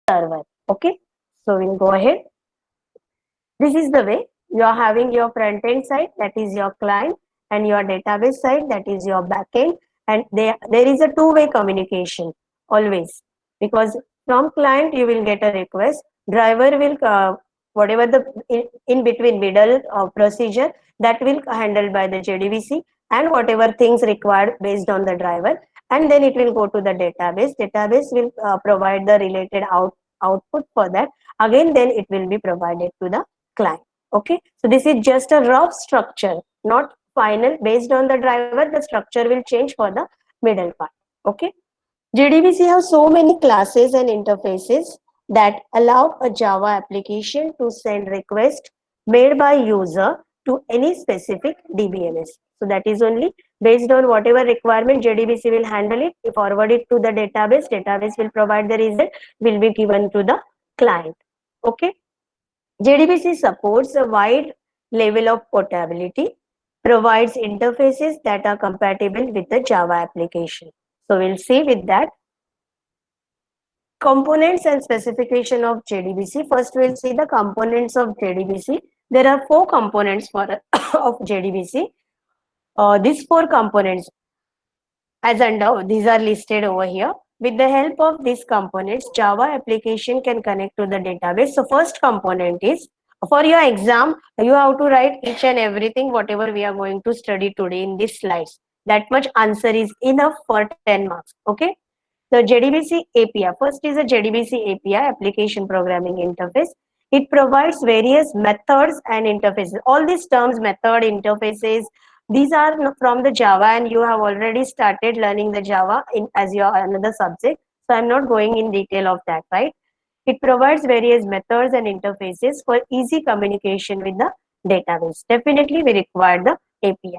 server. Okay, so we'll go ahead. This is the way you are having your front end side, that is your client, and your database side, that is your back end. And there is a two-way communication always, because from client you will get a request, driver will whatever the in between middle procedure, that will handled by the JDBC, and whatever things required based on the driver, and then it will go to the database. Database will provide the related output for that. Again, then it will be provided to the client. Okay, so this is just a rough structure, not final. Based on the driver, the structure will change for the middle part. Okay, JDBC has so many classes and interfaces that allow a Java application to send request made by user to any specific DBMS. So that is only based on whatever requirement JDBC will handle it, forward it to the database. Database will provide the result, will be given to the client. Okay. JDBC supports a wide level of portability, provides interfaces that are compatible with the Java application. So we'll see with that. Components and specification of JDBC. First, we'll see the components of JDBC. There are four components for of JDBC. These four components, as under these are listed over here. With the help of these components, Java application can connect to the database. So first component is, for your exam, you have to write each and everything whatever we are going to study today in these slides. That much answer is enough for 10 marks. Okay. The JDBC API. First is a JDBC API, application programming interface. It provides various methods and interfaces. All these terms, method, interfaces, these are from the Java, and you have already started learning the Java as your another subject. So I'm not going in detail of that, right? It provides various methods and interfaces for easy communication with the database. Definitely we require the API.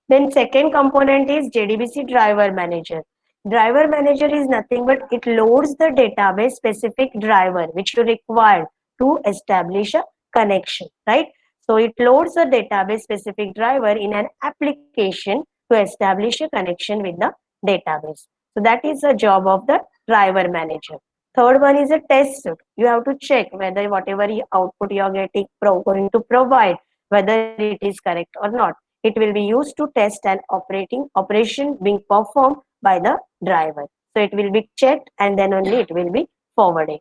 Then second component is JDBC driver manager. Driver manager is nothing but it loads the database specific driver which you require to establish a connection, right? So it loads a database specific driver in an application to establish a connection with the database. So that is the job of the driver manager. Third one is a test suite. You have to check whether whatever output you are getting going to provide, whether it is correct or not. It will be used to test an operation being performed by the driver. So it will be checked and then only it will be forwarded.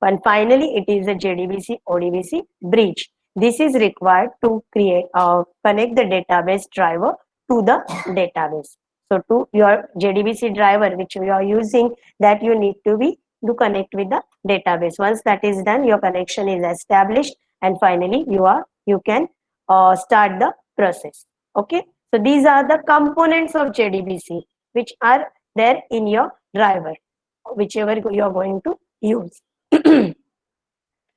And finally, it is a JDBC ODBC bridge. This is required to connect the database driver to the database. So to your JDBC driver which you are using, that you need to connect with the database. Once that is done, your connection is established, and finally you can start the process. Okay, so these are the components of JDBC which are there in your driver, whichever you are going to use. The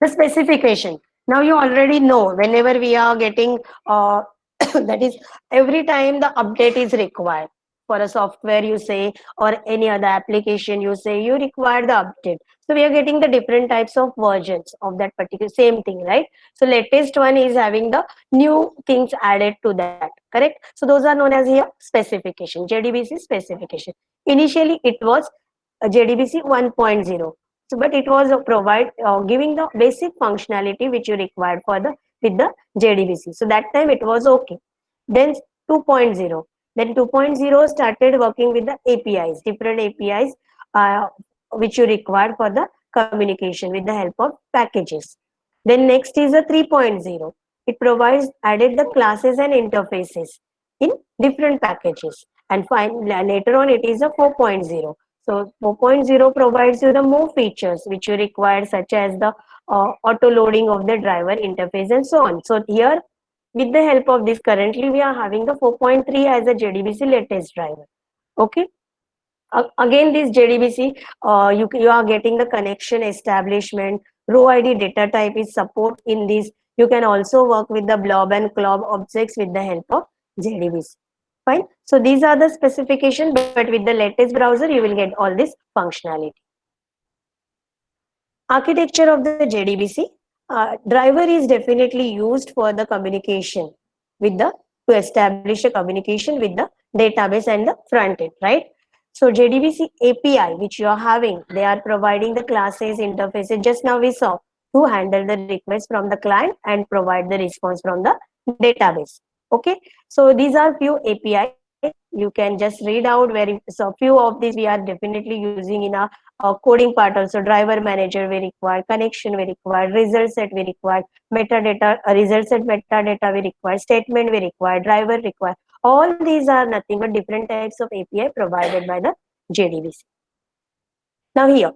specification. Now you already know whenever we are getting that is every time the update is required for a software, you say, or any other application, you say you require the update. So we are getting the different types of versions of that particular same thing, right? So latest one is having the new things added to that, correct? So those are known as here specification, JDBC specification. Initially it was JDBC 1.0. So, but it was giving the basic functionality which you required for the with the JDBC. So that time it was okay. Then 2.0. Then 2.0 started working with the APIs, different APIs which you required for the communication with the help of packages. Then next is a 3.0. It provides added the classes and interfaces in different packages. And later on it is a 4.0. So 4.0 provides you the more features which you require, such as the auto loading of the driver interface and so on. So here, with the help of this, currently we are having the 4.3 as a JDBC latest driver. Okay. Again, this JDBC, you are getting the connection establishment, row ID data type is support in this. You can also work with the blob and clob objects with the help of JDBC. Fine. So these are the specifications, but with the latest browser, you will get all this functionality. Architecture of the JDBC. Driver is definitely used for the communication with the, to establish a communication with the database and the front end, right? So JDBC API, which you are having, they are providing the classes, interfaces. Just now we saw to handle the request from the client and provide the response from the database. Okay. So these are few API. You can just read out very, so few of these we are definitely using in a coding part also. Driver manager we require, connection we require, result set we require, metadata, result set metadata we require, statement we require, driver require. All these are nothing but different types of API provided by the JDBC. Now here,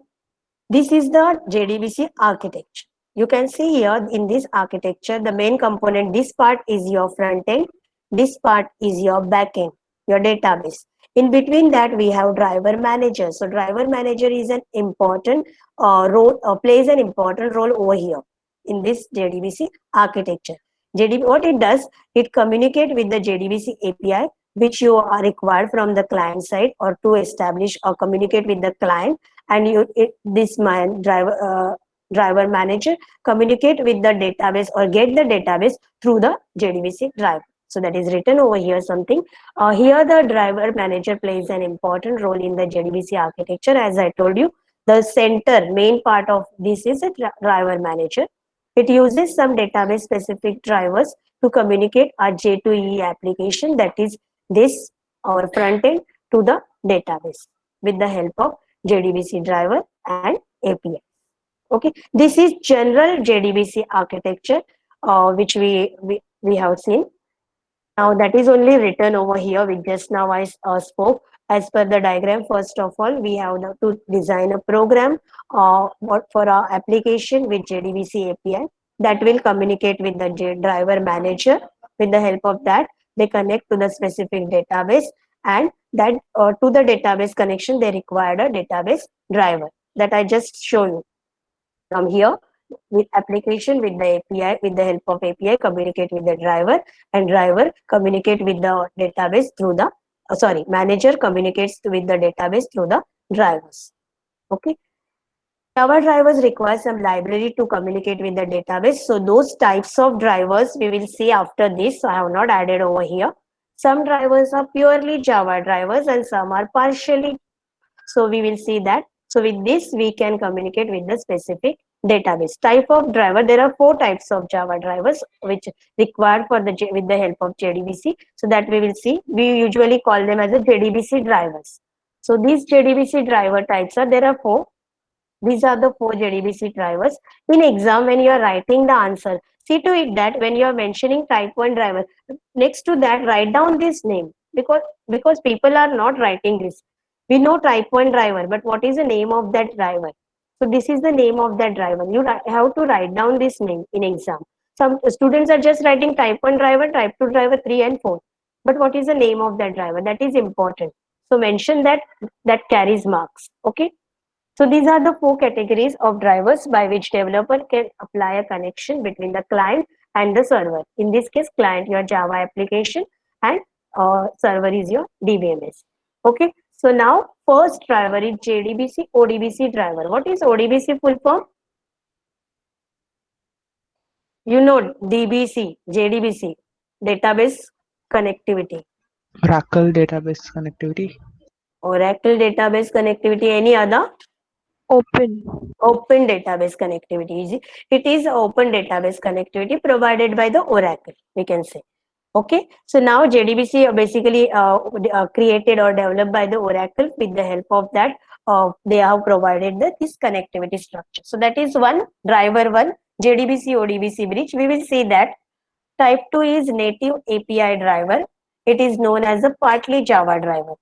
this is the JDBC architecture. You can see here in this architecture, the main component, this part is your front end, this part is your back end, your database. In between that, we have driver manager. So driver manager is an important role, plays an important role over here in this JDBC architecture. JDB, what it does, it communicates with the JDBC API, which you are required from the client side or to establish or communicate with the client, and this man driver manager communicate with the database or get the database through the JDBC driver. So that is written over here something. Here the driver manager plays an important role in the JDBC architecture. As I told you, the center main part of this is a driver manager. It uses some database specific drivers to communicate our J2EE application, that is this our front end to the database with the help of JDBC driver and API. Okay, this is general JDBC architecture, which we have seen. Now that is only written over here, which just now I spoke. As per the diagram, first of all, we have to design a program for our application with JDBC API that will communicate with the driver manager. With the help of that, they connect to the specific database, and that to the database connection, they required a database driver that I just show you from here. With application with the API, with the help of API, communicate with the driver, and driver communicate with the database through the manager communicates with the database through the drivers. Okay. Java drivers require some library to communicate with the database. So those types of drivers we will see after this. So I have not added over here. Some drivers are purely Java drivers and some are partially. So we will see that. So with this, we can communicate with the specific database. Type of driver, there are 4 types of Java drivers which required for the with the help of JDBC. So that we will see. We usually call them as a JDBC drivers. So these JDBC driver types are, there are 4. These are the 4 JDBC drivers. In exam, when you are writing the answer, see to it that when you are mentioning type 1 driver, next to that, write down this name, because people are not writing this. We know type 1 driver, but what is the name of that driver? So this is the name of that driver. You have to write down this name in exam. Some students are just writing type 1 driver, type 2 driver, 3 and 4. But what is the name of that driver? That is important. So mention that, that carries marks. Okay. So these are the 4 categories of drivers by which developer can apply a connection between the client and the server. In this case, client your Java application and server is your DBMS. Okay. So now first driver is JDBC ODBC driver. What is ODBC full form? You know DBC, JDBC, database connectivity. Oracle database connectivity. Oracle database connectivity. Any other? Open. Open database connectivity. It is open database connectivity provided by the Oracle, we can say. Okay, so now JDBC basically created or developed by the Oracle. With the help of that, they have provided this connectivity structure. So that is one driver, one JDBC ODBC bridge. We will see that type 2 is native API driver. It is known as a partly Java driver.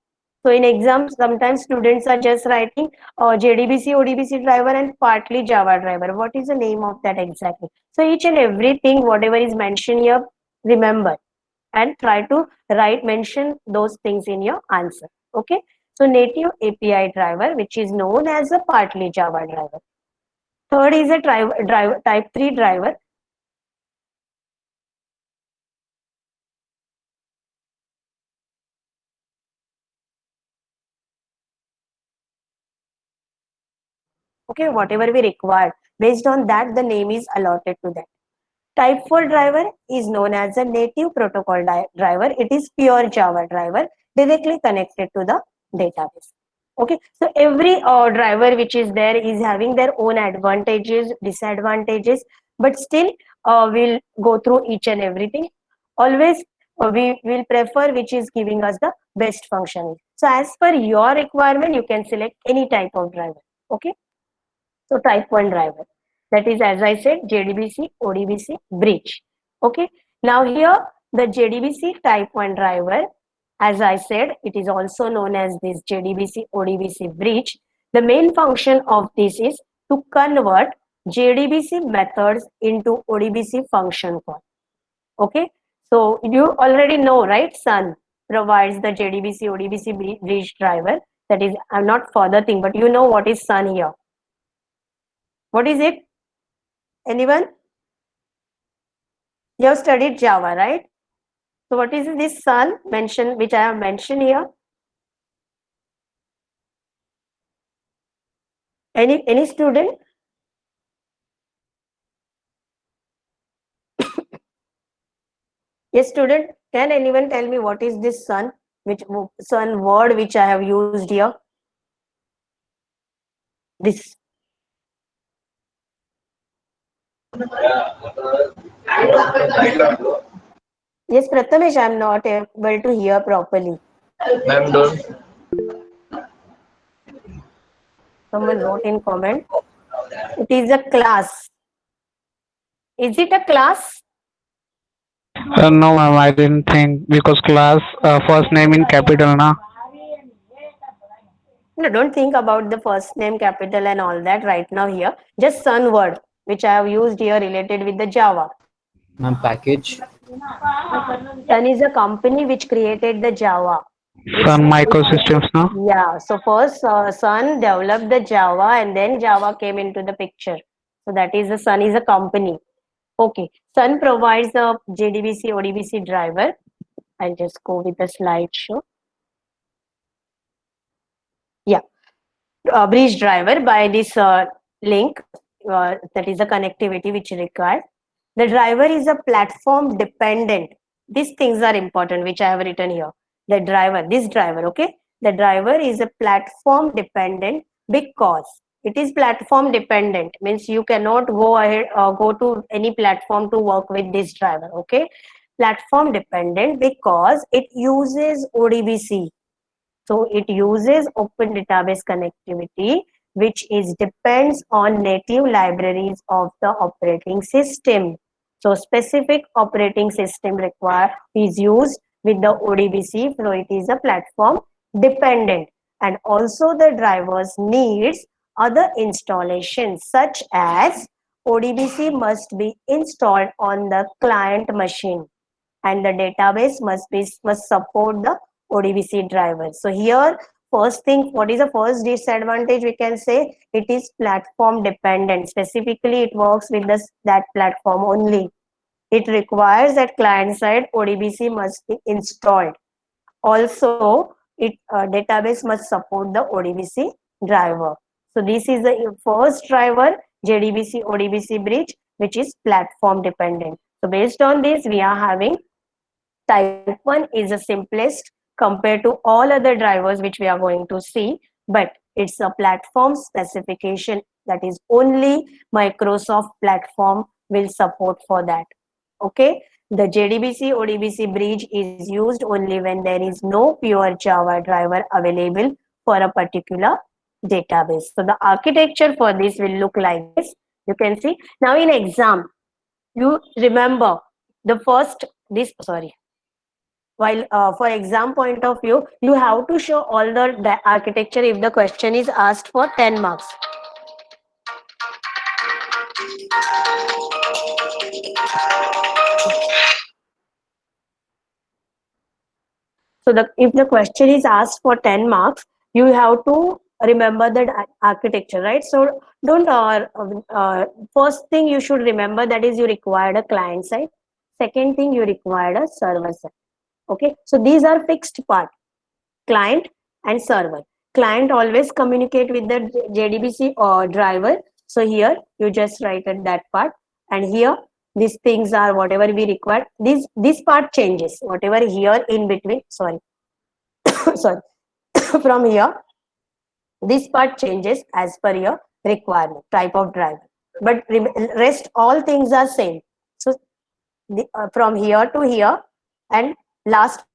So in exams, sometimes students are just writing JDBC ODBC driver and partly Java driver. What is the name of that exactly? So each and everything, whatever is mentioned here, remember and try to mention those things in your answer. Okay. So native API driver, which is known as a partly Java driver. Third is a driver type 3 driver. Okay, whatever we require. Based on that, the name is allotted to that. Type 4 driver is known as a native protocol driver. It is pure Java driver directly connected to the database. Okay, so every driver which is there is having their own advantages, disadvantages, but still we'll go through each and everything. Always we will prefer which is giving us the best function. So as per your requirement, you can select any type of driver. Okay, so type 1 driver. That is, as I said, JDBC, ODBC, bridge. Okay. Now here, the JDBC type 1 driver, as I said, it is also known as this JDBC, ODBC bridge. The main function of this is to convert JDBC methods into ODBC function call. Okay. So you already know, right? Sun provides the JDBC, ODBC bridge driver. That is, I'm not further thing, but you know what is Sun here. What is it? Anyone? You have studied Java, right? So what is this Sun mention, which I have mentioned here? Any student? Yes, student. Can anyone tell me what is this Sun? Which Sun word which I have used here? This. Yes, Prathamesh, I am not able to hear properly. Ma'am, don't. Someone wrote in comment. It is a class. Is it a class? No, ma'am, I didn't think because class first name in capital, na. No, don't think about the first name, capital, and all that right now here. Just Sun word, which I have used here related with the Java. Ma'am, package. Sun is a company which created the Java. Sun Microsystems, na. Yeah, so first Sun developed the Java and then Java came into the picture. So that is the Sun is a company. Okay, Sun provides a JDBC ODBC driver. I'll just go with the slideshow. Yeah, bridge driver by this link, that is the connectivity which is required. The driver is a platform dependent. These things are important, which I have written here. The driver, this driver, okay? The driver is a platform dependent because it is platform dependent, means you cannot go ahead go to any platform to work with this driver, okay? Platform dependent because it uses ODBC. So it uses open database connectivity, which is depends on native libraries of the operating system. So specific operating system require is used with the ODBC, so it is a platform dependent. And also the drivers needs other installations such as ODBC must be installed on the client machine and the database must support the ODBC driver. So here, first thing, what is the first disadvantage we can say? It is platform dependent. Specifically, it works with that platform only. It requires that client side ODBC must be installed. Also, it database must support the ODBC driver. So this is the first driver, JDBC ODBC bridge, which is platform dependent. So based on this, we are having type 1 is the simplest compared to all other drivers which we are going to see, but it's a platform specification that is only Microsoft platform will support for that. Okay, the JDBC ODBC bridge is used only when there is no pure Java driver available for a particular database. So the architecture for this will look like this. You can see now in exam, you remember the first this sorry while for exam point of view, you have to show all the architecture if the question is asked for 10 marks. So if the question is asked for 10 marks, you have to remember that architecture, right? So don't first thing you should remember, that is you required a client side. Second thing, you required a server side. Okay, so these are fixed part, client and server. Client always communicate with the JDBC or driver. So here you just write at that part, and here these things are whatever we require. This part changes. Whatever here in between, sorry, sorry, from here This part changes as per your requirement, type of driver. But rest all things are same. So from here to here and last part to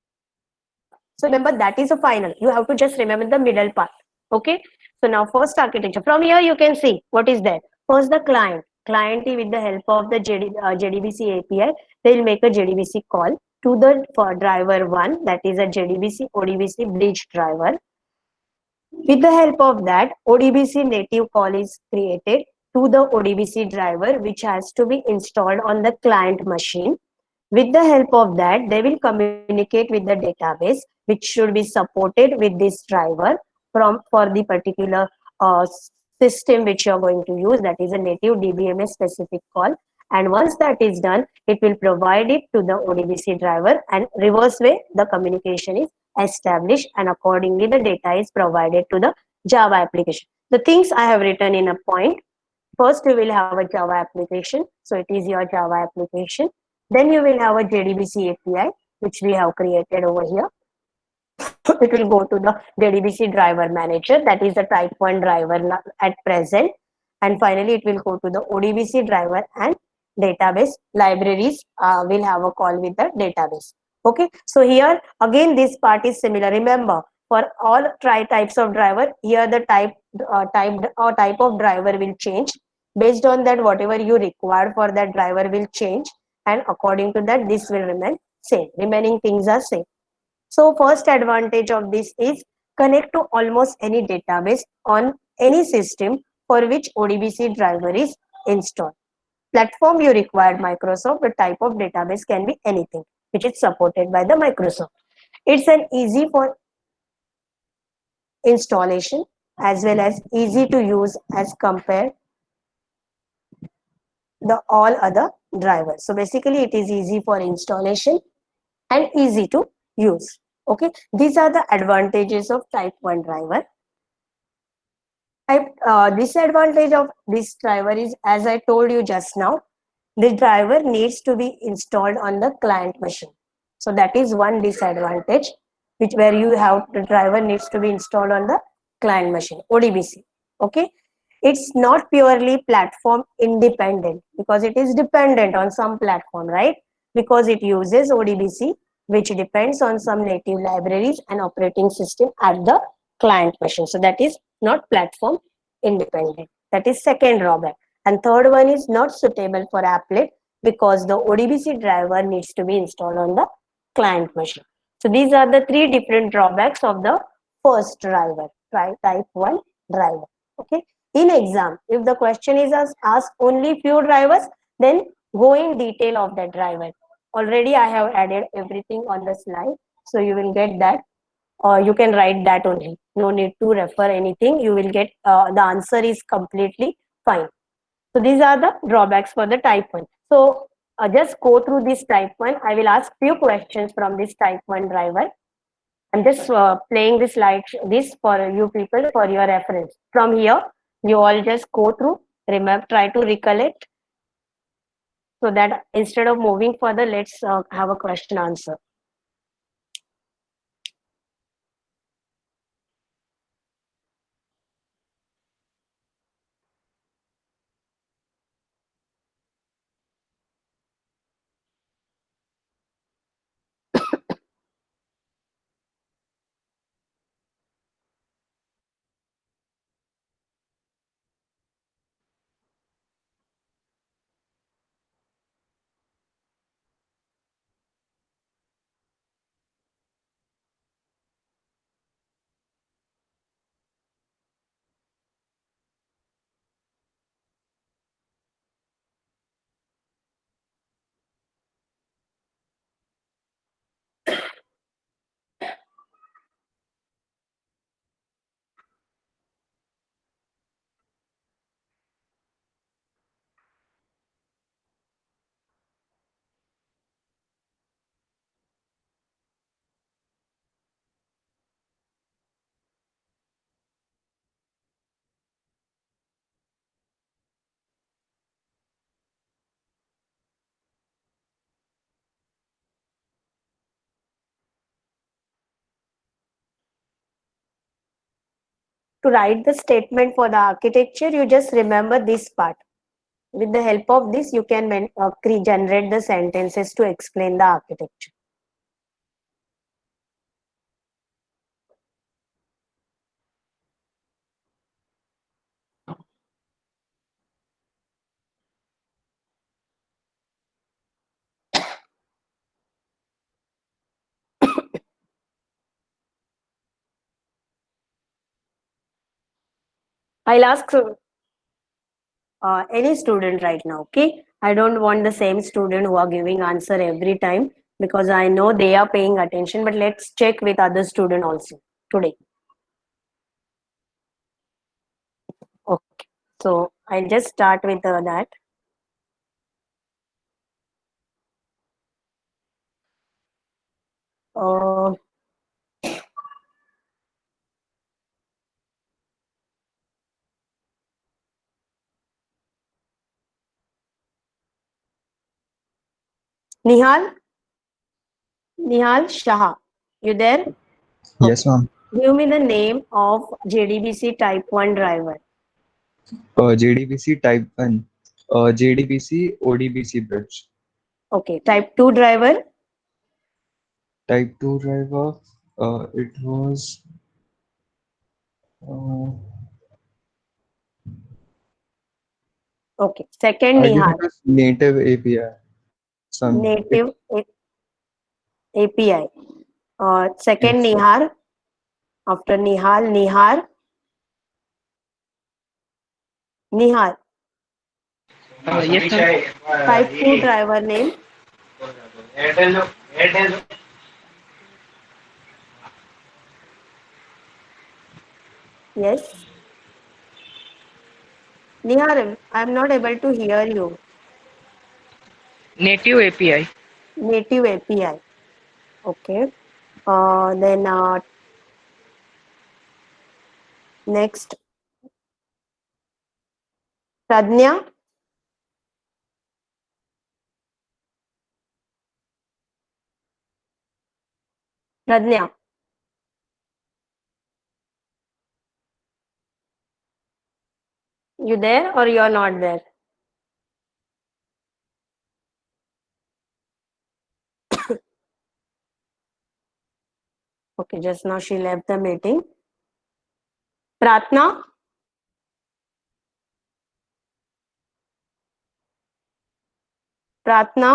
last part. So remember that is a final. You have to just remember the middle part. Okay. So now first architecture. From here you can see what is there. First the client. Client with the help of the JDBC API, they will make a JDBC call to the for driver one, that is a JDBC ODBC bridge driver. With the help of that, ODBC native call is created to the ODBC driver, which has to be installed on the client machine. With the help of that, they will communicate with the database, which should be supported with this driver for the particular system which you are going to use. That is a native DBMS specific call. And once that is done, it will provide it to the ODBC driver, and reverse way the communication is established, and accordingly the data is provided to the Java application. The things I have written in a point. First, you will have a Java application. So it is your Java application. Then you will have a JDBC API, which we have created over here. It will go to the JDBC driver manager. That is the type 1 driver at present. And finally, it will go to the ODBC driver and database libraries will have a call with the database. Okay. So here again, this part is similar. Remember, for all types of driver, here the type of driver will change. Based on that, whatever you require for that driver will change, and according to that, this will remain same. Remaining things are same. So first advantage of this is connect to almost any database on any system for which ODBC driver is installed. Platform you required Microsoft, the type of database can be anything which is supported by the Microsoft. It's an easy for installation as well as easy to use as compared the all other drivers. So basically it is easy for installation and easy to use. Okay, these are the advantages of type 1 driver. Disadvantage of this driver is, as I told you just now, the driver needs to be installed on the client machine. So that is one disadvantage, which where you have the driver needs to be installed on the client machine, ODBC. Okay, it's not purely platform independent because it is dependent on some platform, right? Because it uses ODBC, which depends on some native libraries and operating system at the client machine. So that is not platform independent. That is second drawback. And third one is not suitable for applet because the ODBC driver needs to be installed on the client machine. So these are the three different drawbacks of the first driver, type 1 driver. Okay. In exam, if the question is asked only few drivers, then go in detail of that driver. Already I have added everything on the slide, so you will get that, or you can write that only. No need to refer anything. You will get the answer is completely fine. So these are the drawbacks for the type 1. So just go through this type 1. I will ask few questions from this type 1 driver. I'm just playing this slide, this for you people for your reference. From here, you all just go through, remember, try to recollect, so that instead of moving further, let's have a question answer. to write the statement for the architecture, you just remember this part. With the help of this, you can generate the sentences to explain the architecture. I'll ask any student right now, okay? I don't want the same student who are giving answer every time because I know they are paying attention, but let's check with other student also today. Okay, so I'll just start with that. Uh, Nihal? Nihal Shah, you there? Yes, ma'am. Give me the name of JDBC Type 1 driver. JDBC Type 1. JDBC ODBC bridge. Okay, Type 2 driver. Type 2 driver. It was. Uh, Okay, second I guess Nihal. it was native API. Native API. Second Yes. Nihar. After Nihal, Nihar. Nihar. Yes, ma'am. Type 2 driver name. Yes. Nihar, I'm not able to hear you. Native API. Native API. Okay. Then next, Pradnya. Pradnya. You there or you're not there? Okay, just now she left the meeting. Pratna. Pratna.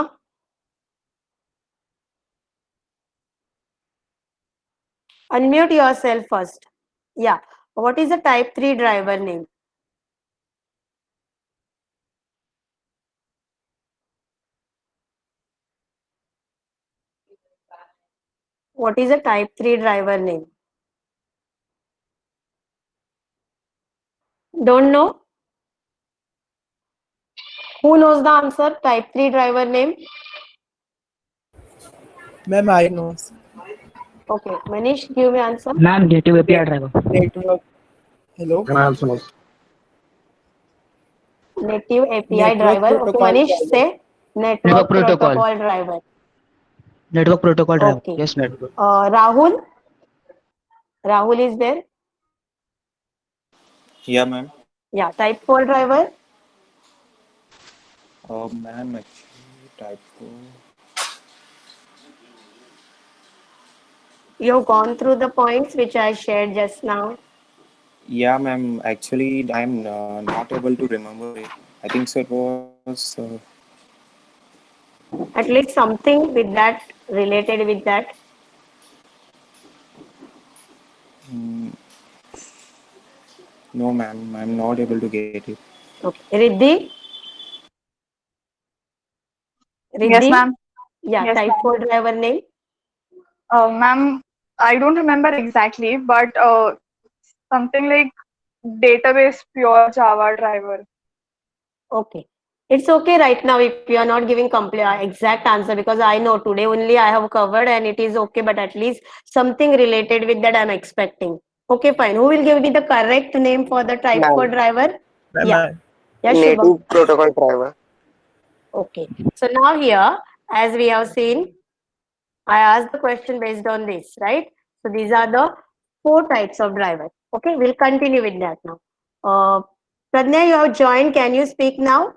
Unmute yourself first. Yeah. What is the type 3 driver name? What is the type 3 driver name? Don't know? Who knows the answer? Type 3 driver name? Ma'am, I know. Okay. Manish, give me answer. Ma'am, native API driver. Network. Hello. And I also know. Native API Network driver. Okay, protocol Manish, driver. say network protocol driver. Network protocol driver. Okay. Yes, ma'am. Rahul. Rahul is there. Yeah, ma'am. Yeah. Type 4 driver. Ma'am, actually, type 4. You've gone through the points which I shared just now. Yeah, ma'am. Actually, I'm not able to remember it. I think so. It was. At least something with that related with that. mm, no, ma'am. I'm not able to get it. Okay. Riddhi. Yes, Riddhi. ma'am. Yeah. Yes, Type ma'am. 4 driver name. Ma'am, I don't remember exactly, but something like database pure Java driver. Okay. It's okay right now if you are not giving complete exact answer because I know today only I have covered and it is okay, but at least something related with that I'm expecting. Okay, fine. Who will give me the correct name for the type 4 Ma'am, driver? Ma'am, Yeah. Yeah, Shubham. native protocol driver. Okay. So now here, as we have seen, I asked the question based on this, right? So these are the 4 types of driver. Okay, we'll continue with that now. Pradnya, you have joined. Can you speak now?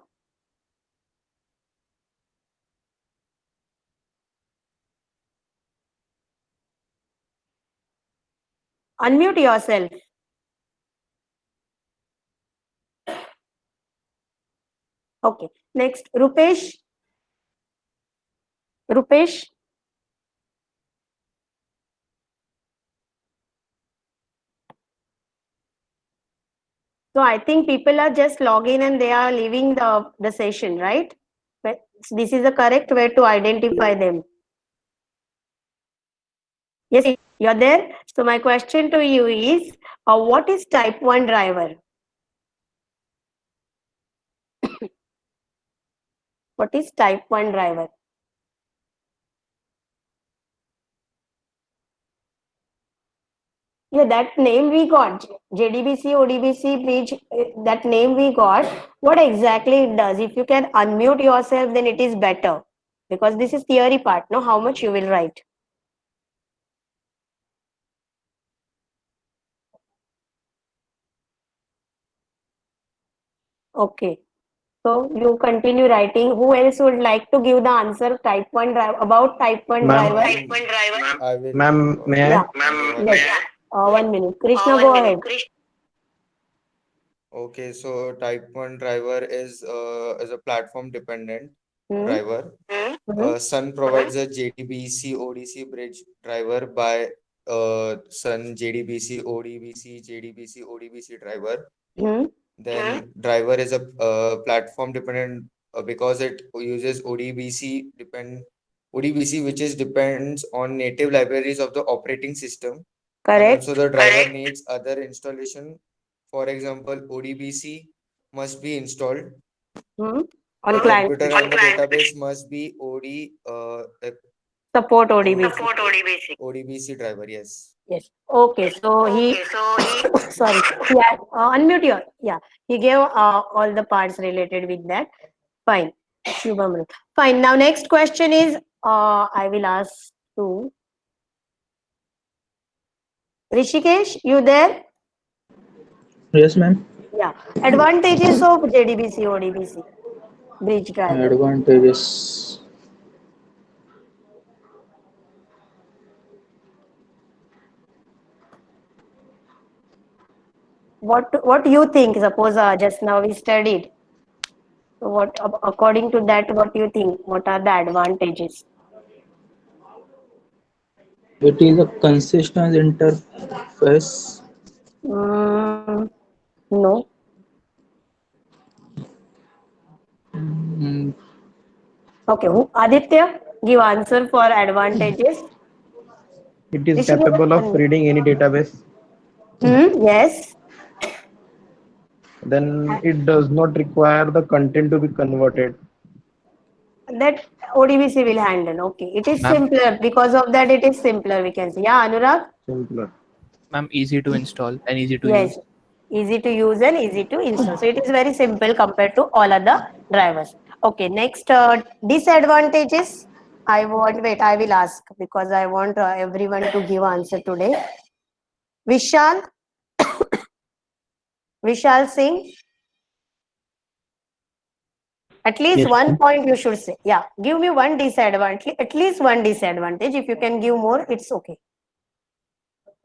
Unmute yourself. Okay. Next, Rupesh. Rupesh. So I think people are just logging and they are leaving the session, right? But this is the correct way to identify them. Yes, you're there. So my question to you is, what is type 1 driver? What is type 1 driver? Yeah, that name we got. JDBC, ODBC bridge, that name we got. What exactly it does? If you can unmute yourself, then it is better. Because this is theory part, no? How much you will write? Okay. So you continue writing. Who else would like to give the answer type 1 driver about type 1 Ma'am, driver? I will. ma'am, may Yeah. I? Yes. 1 minute. Krishna, go ahead. Okay, so type 1 driver is a platform dependent Hmm. driver. Mhm. Sun provides a JDBC ODC bridge driver by Sun JDBC ODBC JDBC ODBC driver. Hmm. Then driver is a platform dependent because it uses ODBC which is depends on native libraries of the operating system, and Correct. also the driver needs other installation. For example, ODBC must be installed. Hmm. The On client. computer and the database must be Support ODBC. ODBC driver. Yes. Yes. Okay. So he sorry. Yeah. Unmute your. Yeah. He gave all the parts related with that. Fine. Shubham. Fine. Now next question is I will ask to Rishikesh. You there? Yes, ma'am. Yeah. Advantages of JDBC ODBC bridge driver. Advantages. What do you think? Suppose just now we studied. So what according to that, what do you think? What are the advantages? It is a consistent interface. Mm, no. Mm, Okay. Who Aditya? Give answer for advantages. It is Rishikesh? capable of reading any database. Yes. Then it does not require the content to be converted. That ODBC will handle. Okay. It is Ma'am, simpler. Because of that, it is simpler, we can say. Yeah, Anurag? Simpler. ma'am, easy to install and easy to Yes. use. Easy to use and easy to install. So it is very simple compared to all other drivers. Okay. Next, disadvantages. Wait, I will ask because I want everyone to give answer today. Vishal? Vishal Singh? At least Yes, one ma'am. point you should say. Yeah, give me one disadvantage, at least one disadvantage. If you can give more, it's okay.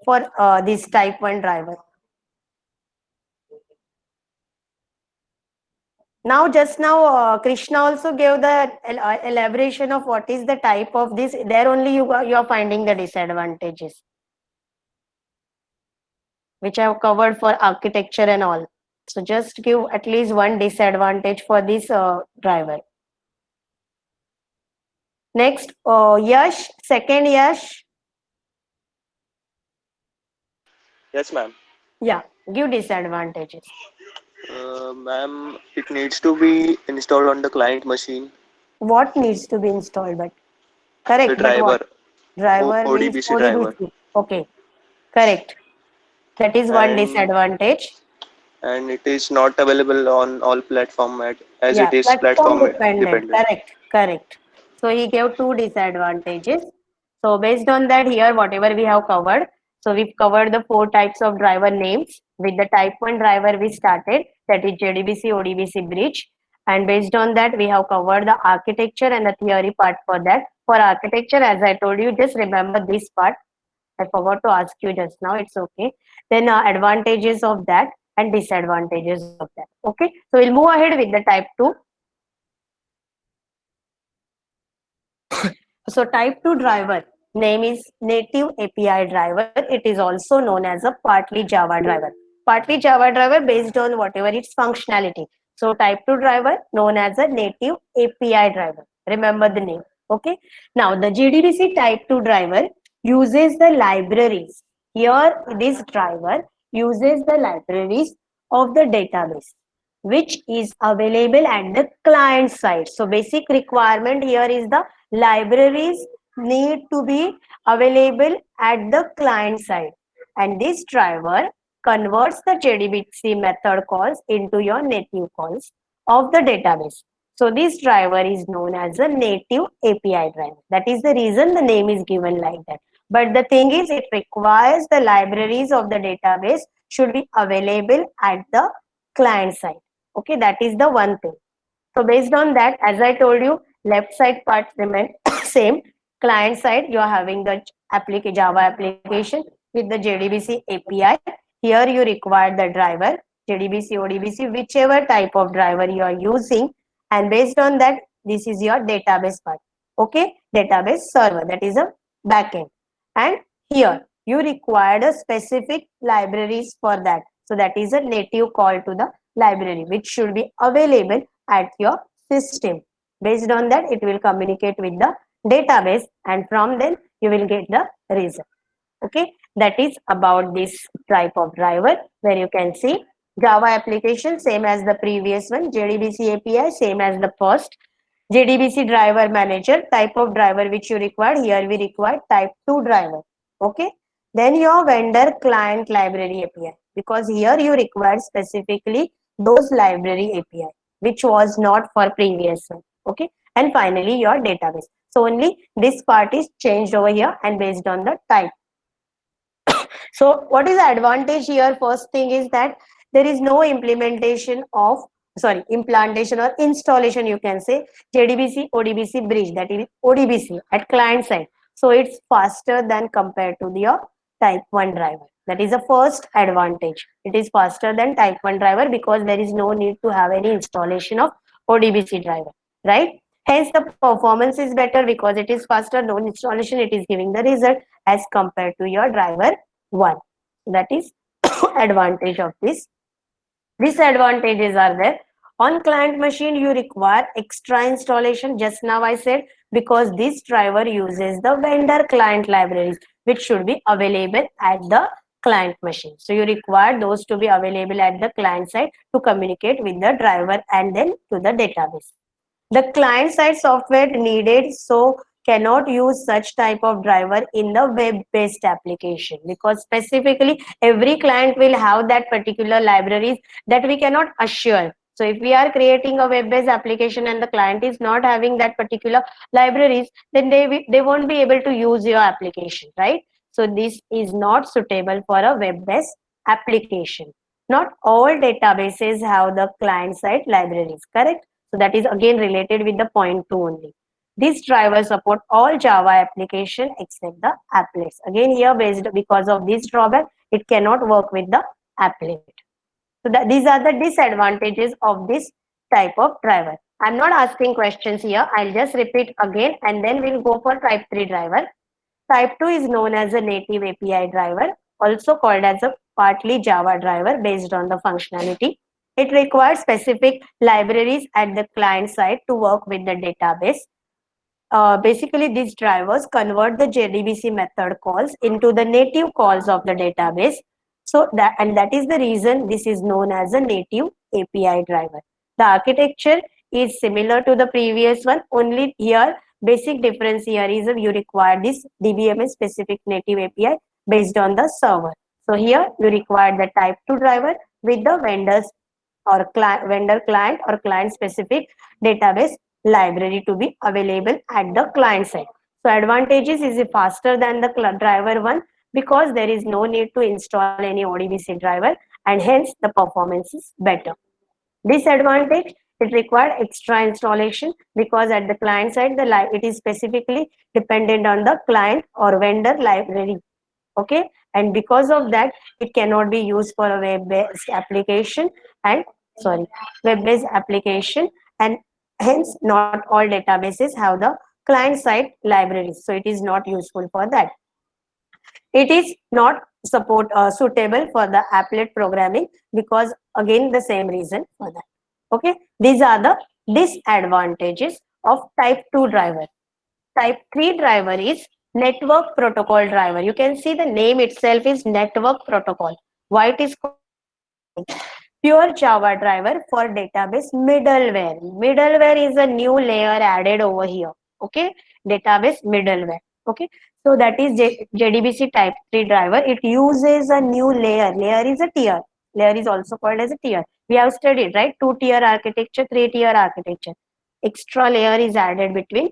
For this type 1 driver. Now, just now, Krishna also gave the elaboration of what is the type of this. There only you are finding the disadvantages, which I have covered for architecture and all. So just give at least one disadvantage for this driver. Next, Yash, second Yash. Yes, ma'am. Yeah, give disadvantages. Ma'am, it needs to be installed on the client machine. What needs to be installed? But The correct, but what? driver, Driver means ODBC driver, ODBC. Okay, correct. That is one and disadvantage. it is not available on all platform as Yeah, it is platform platform dependent. dependent. Correct, correct. So he gave two disadvantages. So based on that, here whatever we have covered. So we've covered the 4 types of driver names. With the type 1 driver we started, that is JDBC ODBC bridge. And based on that, we have covered the architecture and the theory part for that. For architecture, as I told you, just remember this part. I forgot to ask you just now. It's okay. Then advantages of that and disadvantages of that. Okay. So we'll move ahead with the type 2. So type 2 driver name is native API driver. It is also known as a partly Java driver. Partly Java driver based on whatever its functionality. So type 2 driver known as a native API driver. Remember the name. Okay. Now the JDBC type 2 driver uses the libraries. Here this driver uses the libraries of the database which is available at the client side. So basic requirement here is the libraries need to be available at the client side, and this driver converts the JDBC method calls into your native calls of the database. So this driver is known as a native API driver. That is the reason the name is given like that. But the thing is, it requires the libraries of the database should be available at the client side. Okay, that is the one thing. So based on that, as I told you, left side part remain same. Client side, you are having the Java application with the JDBC API. Here you require the driver, JDBC, ODBC, whichever type of driver you are using. And based on that, this is your database part. Okay, database server, that is a backend. And here you require a specific libraries for that. So that is a native call to the library, which should be available at your system. Based on that, it will communicate with the database, and from then you will get the result. Okay, that is about this type of driver, where you can see Java application same as the previous one, JDBC API same as the first, JDBC driver manager type of driver which you require. Here we require type 2 driver. Okay, then your vendor client library API, because here you require specifically those library API which was not for previous one. Okay, and finally your database. So only this part is changed over here and based on the type. So what is the advantage here? First thing is that there is no implementation or installation, you can say, JDBC ODBC bridge, that is ODBC at client side. So it's faster than compared to the type 1 driver. That is the first advantage. It is faster than type 1 driver because there is no need to have any installation of ODBC driver, right? Hence the performance is better because it is faster, no installation, it is giving the result as compared to your driver 1. That is advantage of this. Disadvantages are there. On client machine, you require extra installation. Just now I said, because this driver uses the vendor client libraries, which should be available at the client machine. So you require those to be available at the client side to communicate with the driver and then to the database. The client side software needed, so cannot use such type of driver in the web-based application, because specifically every client will have that particular libraries that we cannot assure. So if we are creating a web-based application and the client is not having that particular libraries, then they won't be able to use your application, right? So this is not suitable for a web-based application. Not all databases have the client-side libraries, correct? So that is again related with the point 2 only. These drivers support all Java application except the applets. Again here, based because of this drawback, it cannot work with the applet. So these are the disadvantages of this type of driver. I'm not asking questions here. I'll just repeat again and then we'll go for type 3 driver. Type 2 is known as a native API driver, also called as a partly Java driver based on the functionality. It requires specific libraries at the client side to work with the database. Basically, these drivers convert the JDBC method calls into the native calls of the database. So that is the reason this is known as a native API driver. The architecture is similar to the previous one, only here basic difference here is you require this DBMS specific native API based on the server. So here you require the type 2 driver with the vendor client or client specific database library to be available at the client side. So advantages is faster than the driver 1 because there is no need to install any ODBC driver, and hence the performance is better. Disadvantage, it required extra installation because at the client side, it is specifically dependent on the client or vendor library. Okay, and because of that, it cannot be used for a web-based application and web-based application, and hence not all databases have the client side libraries, so it is not useful for that. It is not suitable for the applet programming because again the same reason for that. Okay, these are the disadvantages of type 2 driver. Type 3 driver is network protocol driver. You can see the name itself is network protocol. Why it is called pure Java driver for database middleware. Middleware is a new layer added over here. Okay, database middleware. Okay, so that is JDBC type 3 driver. It uses a new layer. Layer is a tier. Layer is also called as a tier. We have studied, right? 2-tier architecture, 3-tier architecture. Extra layer is added between.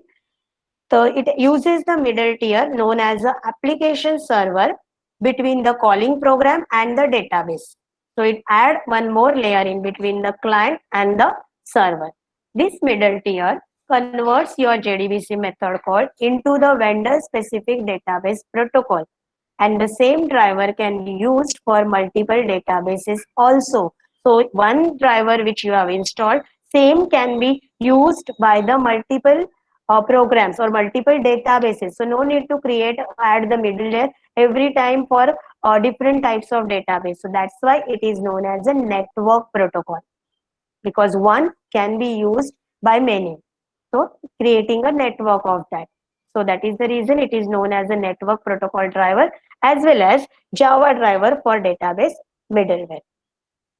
So it uses the middle tier known as the application server between the calling program and the database. So it adds one more layer in between the client and the server. This middle tier converts your JDBC method call into the vendor specific database protocol. And the same driver can be used for multiple databases also. So one driver which you have installed, same can be used by the multiple programs or multiple databases. So no need to add the middle layer every time for different types of database. So that's why it is known as a network protocol, because one can be used by many. So creating a network of that. So that is the reason it is known as a network protocol driver as well as Java driver for database middleware.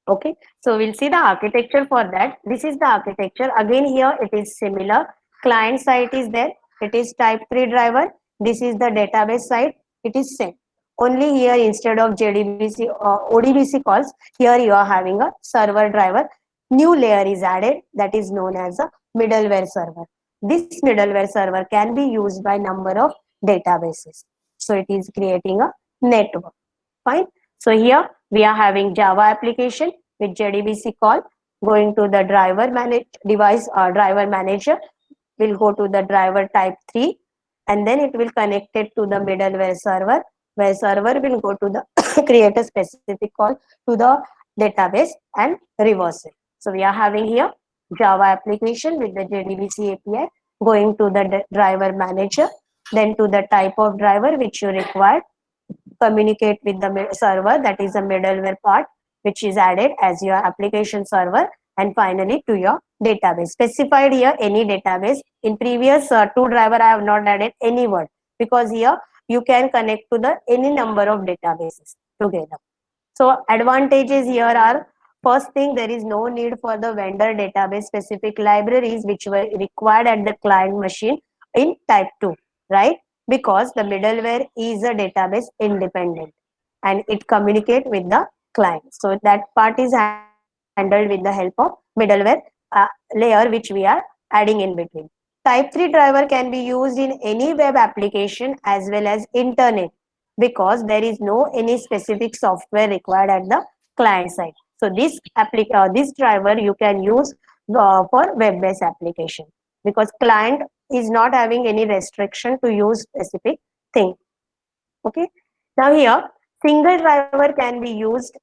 Okay, so we'll see the architecture for that. This is the architecture. Again, here it is similar. Client side is there. It is type 3 driver. This is the database side. It is same. Only here instead of JDBC or ODBC calls, here you are having a server driver. New layer is added that is known as a middleware server. This middleware server can be used by number of databases. So it is creating a network. Fine. So here we are having Java application with JDBC call going to the driver driver manager. Will go to the driver type 3 and then it will connect it to the middleware server, where server will go to the create a specific call to the database and reverse it. So we are having here Java application with the JDBC API going to the driver manager, then to the type of driver which you require, communicate with the server, that is a middleware part which is added as your application server, and finally to your database. Specified here any database. In previous 2 driver I have not added any word because here you can connect to the any number of databases together. So advantages here are, first thing, there is no need for the vendor database specific libraries which were required at the client machine in type 2, right? Because the middleware is a database independent and it communicates with the client. So that part is handled with the help of middleware layer which we are adding in between. Type 3 driver can be used in any web application as well as internet because there is no any specific software required at the client side. So this driver you can use for web-based application because client is not having any restriction to use specific thing. Okay. Now here single driver can be used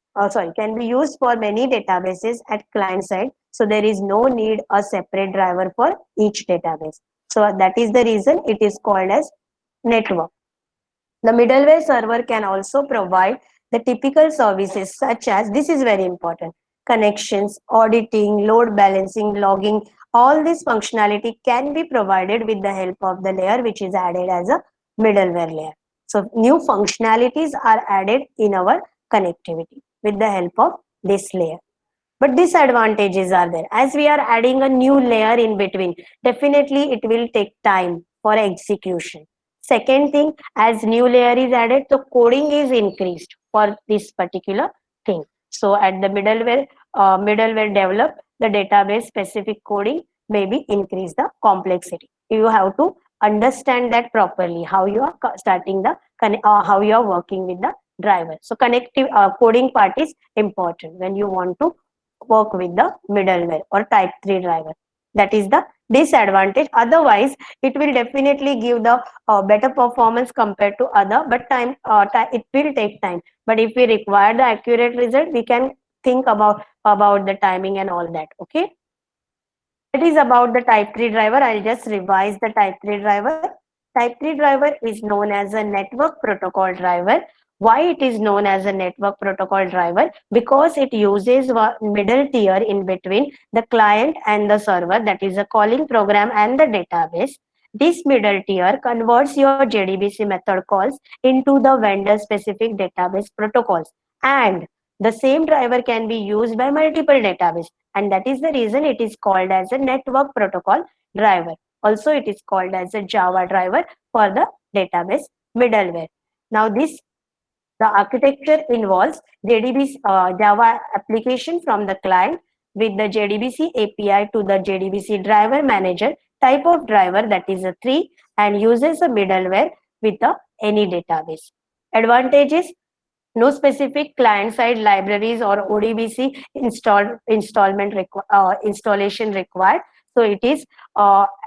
for many databases at client side. So there is no need a separate driver for each database. So that is the reason it is called as network. The middleware server can also provide the typical services such as, this is very important, connections, auditing, load balancing, logging. All this functionality can be provided with the help of the layer which is added as a middleware layer. So new functionalities are added in our connectivity with the help of this layer. But disadvantages are there. As we are adding a new layer in between, definitely it will take time for execution. Second thing, as new layer is added, the coding is increased for this particular thing. So at the middleware develop the database specific coding, maybe increase the complexity. You have to understand that properly, how you are starting the how you are working with the driver. So connective coding part is important when you want to work with the middleware or type 3 driver. That is the disadvantage. Otherwise it will definitely give the better performance compared to other, but it will take time. But if we require the accurate result, we can think about the timing and all that. Okay, that is about the type 3 driver. I'll just revise the type 3 driver. Type 3 driver is known as a network protocol driver. Why it is known as a network protocol driver? Because it uses middle tier in between the client and the server, that is a calling program and the database. This middle tier converts your JDBC method calls into the vendor specific database protocols, and the same driver can be used by multiple databases, and that is the reason it is called as a network protocol driver. Also it is called as a Java driver for the database middleware. Now the architecture involves JDBC Java application from the client with the JDBC API to the JDBC driver manager type of driver, that is a 3, and uses a middleware with any database. Advantages: no specific client-side libraries or ODBC installation required. So it is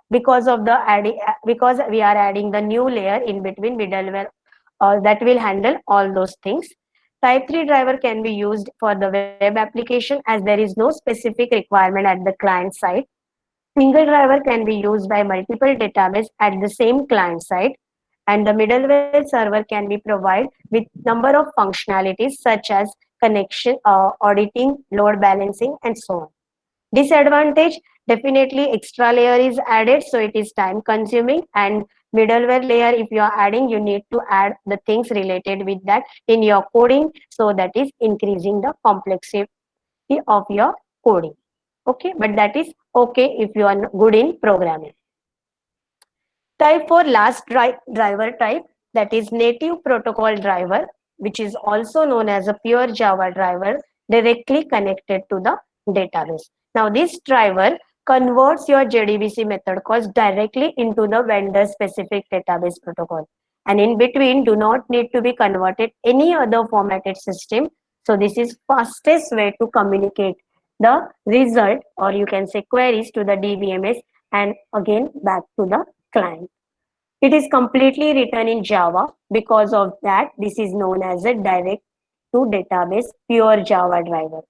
because of the because we are adding the new layer in between middleware that will handle all those things. Type 3 driver can be used for the web application as there is no specific requirement at the client side. Single driver can be used by multiple database at the same client side, and the middleware server can be provided with number of functionalities such as connection, auditing, load balancing, and so on. Disadvantage: definitely extra layer is added, so it is time consuming, and middleware layer, if you are adding, you need to add the things related with that in your coding, so that is increasing the complexity of your coding. Okay, but that is okay if you are good in programming. Type 4 last driver type, that is native protocol driver, which is also known as a pure Java driver directly connected to the database. Now this driver converts your JDBC method calls directly into the vendor specific database protocol, and in between do not need to be converted any other formatted system. So this is fastest way to communicate the result, or you can say queries, to the DBMS and again back to the client. It is completely written in Java. Because of that, this is known as a direct to database pure Java driver.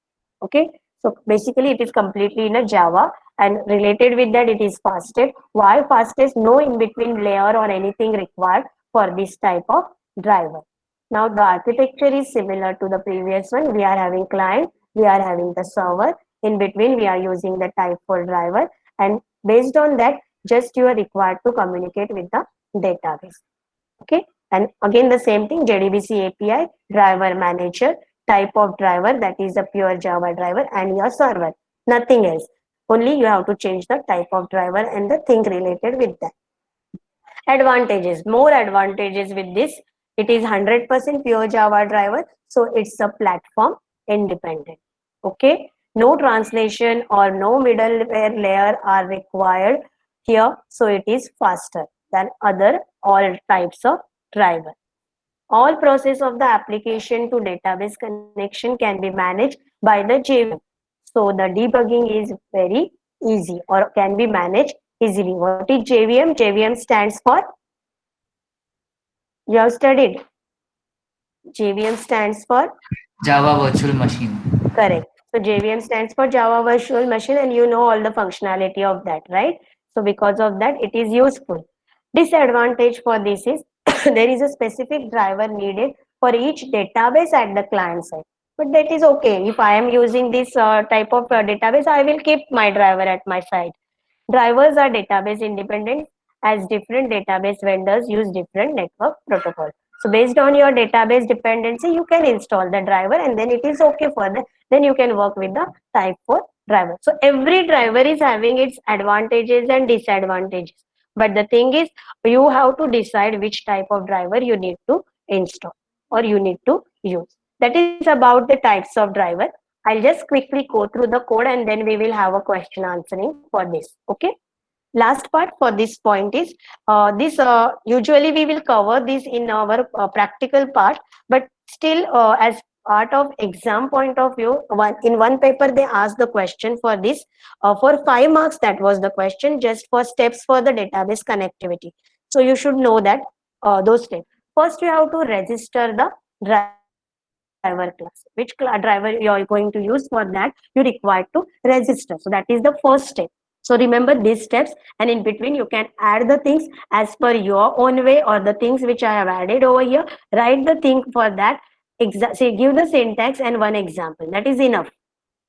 Okay, so basically it is completely in a Java, and related with that it is fastest. Why fastest? No in between layer or anything required for this type of driver. Now the architecture is similar to the previous one. We are having client, we are having the server, in between we are using the type 4 driver, and based on that just you are required to communicate with the database. Okay, and again the same thing, JDBC API, driver manager, type of driver, that is a pure Java driver, and your server, nothing else. Only you have to change the type of driver and the thing related with that. Advantages: more advantages with this. It is 100% pure Java driver, so it's a platform independent. Okay, no translation or no middleware layer are required here, so it is faster than other all types of driver. All process of the application to database connection can be managed by the JVM. So the debugging is very easy or can be managed easily. What is JVM? JVM stands for, you have studied. JVM stands for Java Virtual Machine. correct. So JVM stands for Java Virtual Machine, and you know all the functionality of that, right? So because of that, it is useful. Disadvantage for this is there is a specific driver needed for each database at the client side. But that is okay. If I am using this type of database, I will keep my driver at my side. Drivers are database independent, as different database vendors use different network protocols. So based on your database dependency, you can install the driver, and then it is okay for the, then you can work with the type 4 driver. So every driver is having its advantages and disadvantages. But the thing is, you have to decide which type of driver you need to install or you need to use. That is about the types of driver. I'll just quickly go through the code and then we will have a question answering for this. Okay. last part for this point is this usually we will cover this in our practical part, but still as part of exam point of view, in one paper they asked the question for this for 5 marks. That was the question, just for steps for the database connectivity. So you should know that those steps. First you have to register the driver class. Which driver you are going to use, for that you required to register. So that is the first step. So remember these steps, and in between you can add the things as per your own way, or the things which I have added over here. Write the thing for that. Say, give the syntax and one example. That is enough.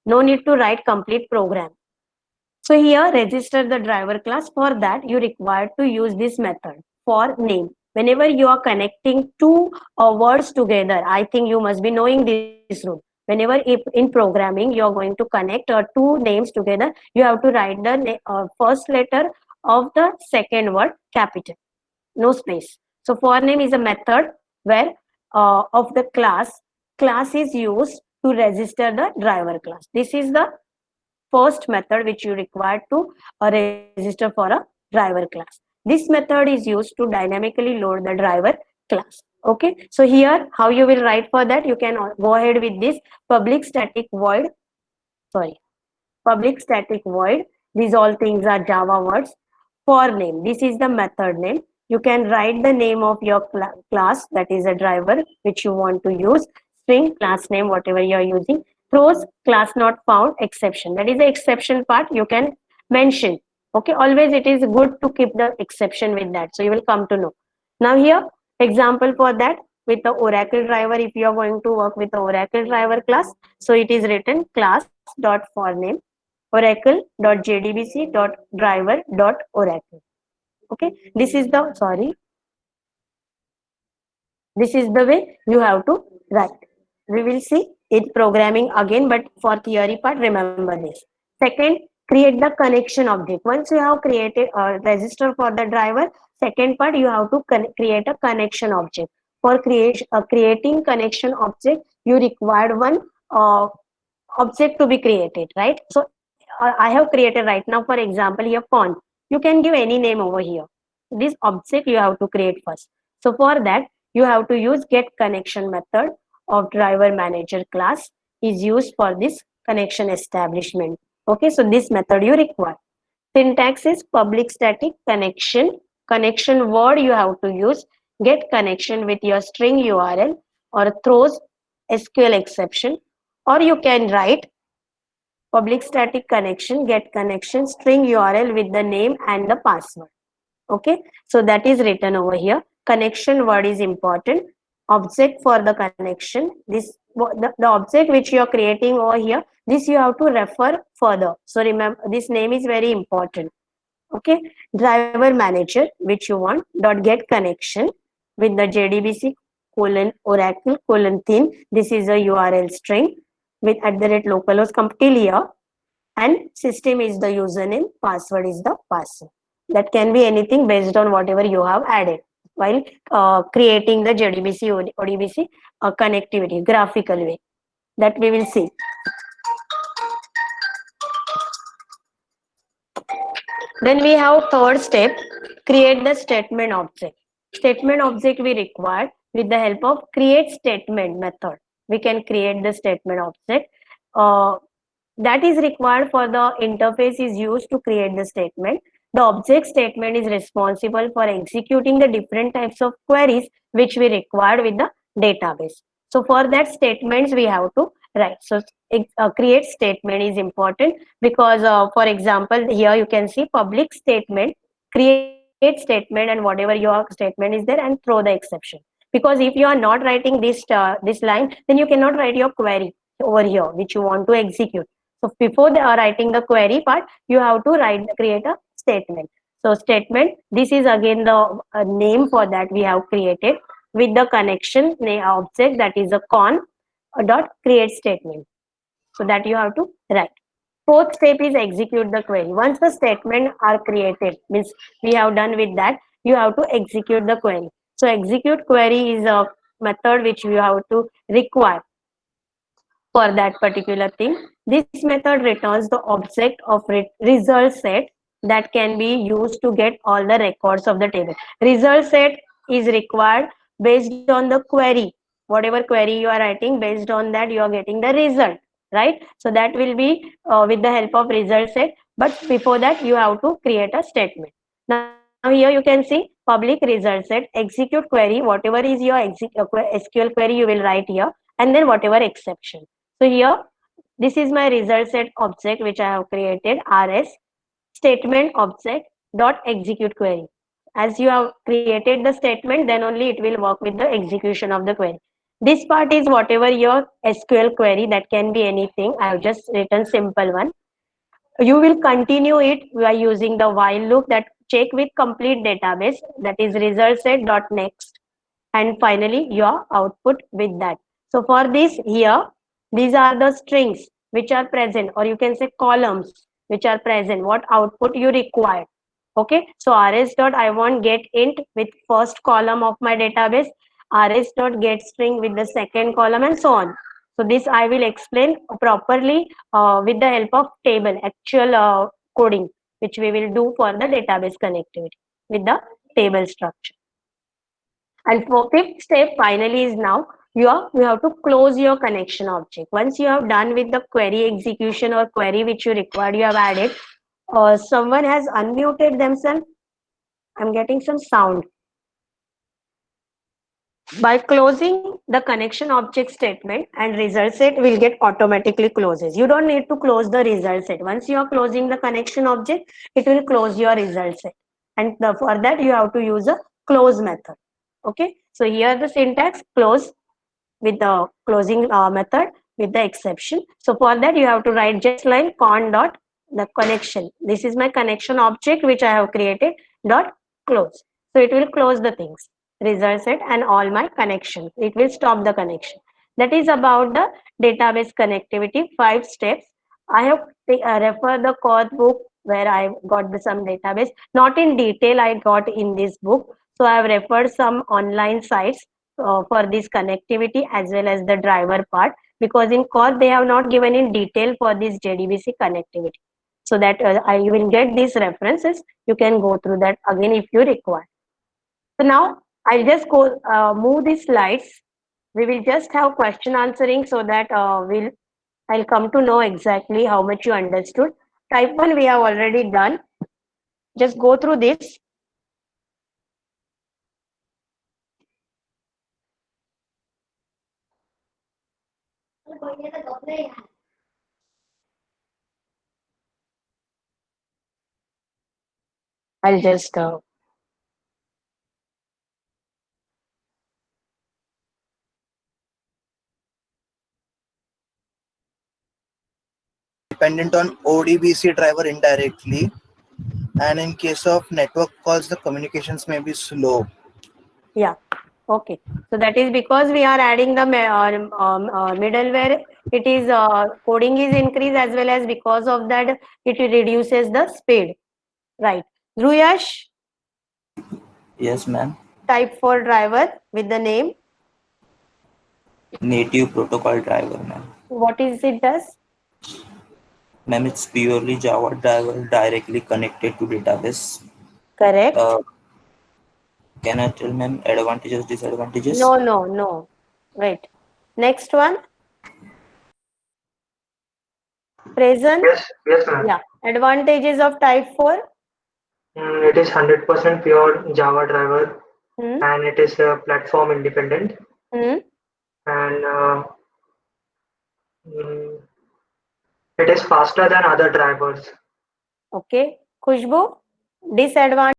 No need to write complete program. So here register the driver class. For that you required to use this method for name. Whenever you are connecting two words together, I think you must be knowing this rule. Whenever if in programming you are going to connect two names together, you have to write the first letter of the second word capital, no space. So for name is a method where of the class is used to register the driver class. This is the first method which you require to register for a driver class. This method is used to dynamically load the driver class. Okay, so here how you will write for that, you can go ahead with this public static void, sorry, public static void. These all things are Java words. For name, this is the method name. You can write the name of your class, that is a driver which you want to use. String, class name, whatever you are using. Throws, class not found, exception. That is the exception part you can mention. Okay, always it is good to keep the exception with that. So you will come to know. Now here, example for that with the Oracle driver, if you are going to work with the Oracle driver class, so it is written class dot for name oracle.jdbc.driver.oracle. Okay, this is the, sorry, this is the way you have to write. We will see it programming again, but for theory part remember this. Second, create the connection object. Once you have created a register for the driver, second part you have to create a connection object. For creating connection object, you required one object to be created, right? So I have created right now, for example, here font. You can give any name over here. This object you have to create first. So for that you have to use get connection method of driver manager class is used for this connection establishment. Okay, so this method you require. Syntax is public static connection word you have to use get connection with your string URL, or throws SQL exception, or you can write public static connection get connection string URL with the name and the password. Okay, so that is written over here. Connection word is important. Object for the connection, this the object which you are creating over here, this you have to refer further. So remember this name is very important. Okay, driver manager which you want dot get connection with the JDBC colon Oracle colon theme. This is a URL string with @localhost till here, and system is the username, password is the password. That can be anything based on whatever you have added while creating the JDBC ODBC connectivity graphical way, that we will see. Then we have third step, create the statement object. Statement object we require with the help of create statement method. We can create the statement object. That is required for the interface is used to create the statement. The object statement is responsible for executing the different types of queries which we required with the database. So for that statements we have to write. So create statement is important because for example here you can see public statement, create statement, and whatever your statement is there, and throw the exception. Because if you are not writing this line, then you cannot write your query over here which you want to execute. So before writing the query part, you have to create a statement. So statement, this is again the name for that we have created with the connection object, that is a con dot create statement. So that you have to write. Fourth step is execute the query. Once the statement are created, means we have done with that, you have to execute the query. So execute query is a method which you have to require for that particular thing. This method returns the object of result set that can be used to get all the records of the table. Result set is required based on the query. Whatever query you are writing, based on that you are getting the result, right? So that will be with the help of result set. But before that, you have to create a statement. Now here you can see public result set, execute query, whatever is your SQL query you will write here, and then whatever exception. So here, this is my result set object which I have created, rs statement object dot execute query. As you have created the statement, then only it will work with the execution of the query. This part is whatever your SQL query, that can be anything. I have just written simple one. You will continue it by using the while loop that check with complete database, that is result set dot next, and finally your output with that. So for this here, these are the strings which are present, or you can say columns which are present, what output you require. Okay, so rs dot I want get int with first column of my database, rs dot get string with the second column, and so on. So this I will explain properly with the help of table, actual coding, which we will do for the database connectivity with the table structure. And for fifth step, finally, is now you have to close your connection object. Once you have done with the query execution or query which you required, you have added. Someone has unmuted themselves. I'm getting some sound. By closing the connection object statement, and result set will get automatically closes. You don't need to close the result set. Once you are closing the connection object, it will close your result set. And for that, you have to use a close method. Okay. So here the syntax close with the closing method with the exception. So for that, you have to write just line con dot the connection. This is my connection object which I have created dot close. So it will close the things, result set and all my connections. It will stop the connection. That is about the database connectivity, 5 steps. I have referred the code book where I got some database. Not in detail I got in this book. So I have referred some online sites for this connectivity as well as the driver part, because in core they have not given in detail for this JDBC connectivity. So that I will get these references. You can go through that again if you require. So now I'll just go move these slides. We will just have question answering so that I'll come to know exactly how much you understood. Type 1 we have already done. Just go through this. I'll just Dependent on ODBC driver indirectly, and in case of network calls, the communications may be slow. Yeah. Okay. So that is because we are adding the middleware. It is coding is increased, as well as because of that it reduces the speed. Right. Dhruyash, Yes, ma'am. type 4 driver with the name. Native protocol driver, ma'am. What is it does? Ma'am, it's purely Java driver directly connected to database. Correct. Can I tell, ma'am, advantages, disadvantages? No. Wait. Next one. Present. Yes, ma'am. Yeah. Advantages of type 4. It is 100% pure Java driver, Hmm. and it is platform independent, Hmm. and it is faster than other drivers. Okay. Khushbu, disadvantage.